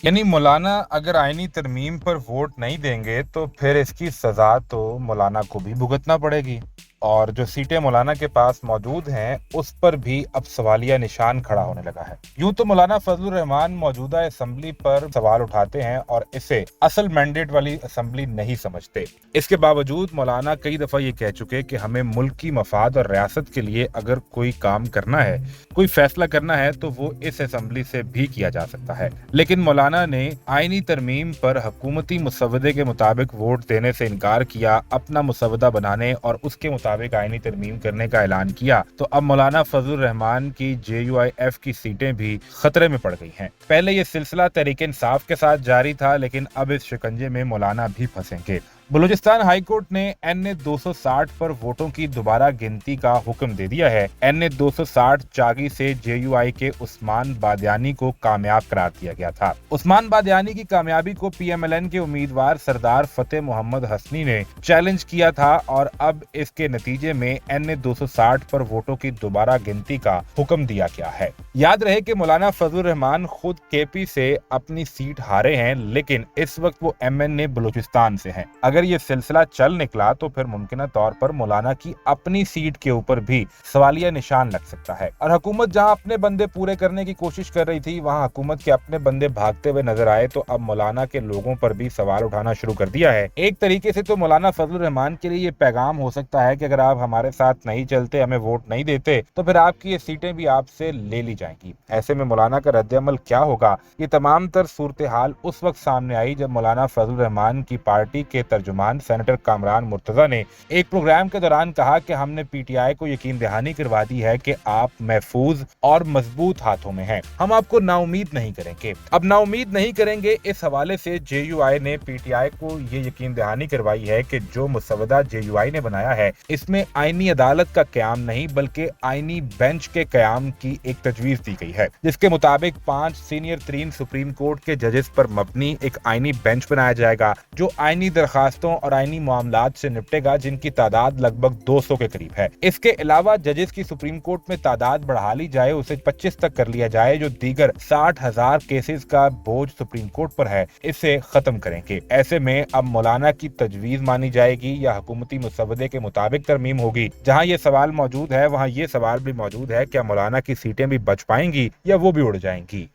یعنی مولانا اگر آئینی ترمیم پر ووٹ نہیں دیں گے تو پھر اس کی سزا تو مولانا کو بھی بھگتنا پڑے گی، اور جو سیٹیں مولانا کے پاس موجود ہیں اس پر بھی اب سوالیہ نشان کھڑا ہونے لگا ہے۔ یوں تو مولانا فضل الرحمان موجودہ اسمبلی پر سوال اٹھاتے ہیں اور اسے اصل مینڈیٹ والی اسمبلی نہیں سمجھتے۔ اس کے باوجود مولانا کئی دفعہ یہ کہہ چکے کہ ہمیں ملک کی مفاد اور ریاست کے لیے اگر کوئی کام کرنا ہے، کوئی فیصلہ کرنا ہے تو وہ اس اسمبلی سے بھی کیا جا سکتا ہے۔ لیکن مولانا نے آئینی ترمیم پر حکومتی مسودے کے مطابق ووٹ دینے سے انکار کیا، اپنا مسودہ بنانے اور اس کے مطابق آئینی ترمیم کرنے کا اعلان کیا، تو اب مولانا فضل الرحمان کی JUIF کی سیٹیں بھی خطرے میں پڑ گئی ہیں۔ پہلے یہ سلسلہ تحریک انصاف کے ساتھ جاری تھا، لیکن اب اس شکنجے میں مولانا بھی پھنسیں گے۔ بلوچستان ہائی کورٹ نے NA 260 پر ووٹوں کی دوبارہ گنتی کا حکم دے دیا ہے۔ NA 260 چاگی سے JUI کے عثمان بادیانی کو کامیاب قرار دیا گیا تھا۔ عثمان بادیانی کی کامیابی کو PMLN کے امیدوار سردار فتح محمد حسنی نے چیلنج کیا تھا، اور اب اس کے نتیجے میں NA 260 پر ووٹوں کی دوبارہ گنتی کا حکم دیا گیا ہے۔ یاد رہے کہ مولانا فضل الرحمان خود KP سے اپنی سیٹ ہارے ہیں، لیکن اس وقت وہ MNA بلوچستان سے ہیں۔ اگر یہ سلسلہ چل نکلا تو پھر ممکنہ طور پر مولانا کی اپنی سیٹ کے اوپر بھی سوالیہ نشان لگ سکتا ہے، اور حکومت جہاں اپنے بندے پورے کرنے کی کوشش کر رہی تھی، وہاں حکومت کے اپنے بندے بھاگتے ہوئے نظر آئے تو اب مولانا کے لوگوں پر بھی سوال اٹھانا شروع کر دیا ہے۔ ایک طریقے سے تو مولانا فضل الرحمان کے لیے یہ پیغام ہو سکتا ہے کہ اگر آپ ہمارے ساتھ نہیں چلتے، ہمیں ووٹ نہیں دیتے، تو پھر آپ کی یہ سیٹیں بھی آپ سے لے لی جائیں گی۔ ایسے میں مولانا کا رد عمل کیا ہوگا؟ یہ تمام تر صورتحال اس وقت سامنے آئی جب مولانا فضل الرحمان کی پارٹی کے ترجمان سینیٹر کامران مرتضیٰ نے ایک پروگرام کے دوران کہا کہ ہم نے PTI کو یقین دہانی کروا دی ہے کہ آپ محفوظ اور مضبوط ہاتھوں میں ہیں، ہم آپ کو نا امید نہیں کریں گے۔ اب نا امید نہیں کریں گے، اس حوالے سے JUI نے PTI کو یہ یقین دہانی کروائی ہے کہ جو مسودہ JUI نے بنایا ہے اس میں آئینی عدالت کا قیام نہیں بلکہ آئینی بینچ کے قیام کی ایک تجویز دی گئی ہے، جس کے مطابق 5 سینئر ترین سپریم کورٹ کے ججز پر مبنی ایک آئینی بینچ بنایا جائے گا جو آئینی درخواستوں اور آئینی معاملات سے نپٹے گا، جن کی تعداد لگ بھگ 200 کے قریب ہے۔ اس کے علاوہ ججز کی سپریم کورٹ میں تعداد بڑھا لی جائے، اسے 25 تک کر لیا جائے، جو دیگر 60,000 کیسز کا بوجھ سپریم کورٹ پر ہے اسے ختم کریں گے۔ ایسے میں اب مولانا کی تجویز مانی جائے گی یا حکومتی مسودے کے مطابق ترمیم ہوگی؟ جہاں یہ سوال موجود ہے وہاں یہ سوال بھی موجود ہے، کیا مولانا کی سیٹیں بھی بچ پائیں گی یا وہ بھی اڑ جائیں گی؟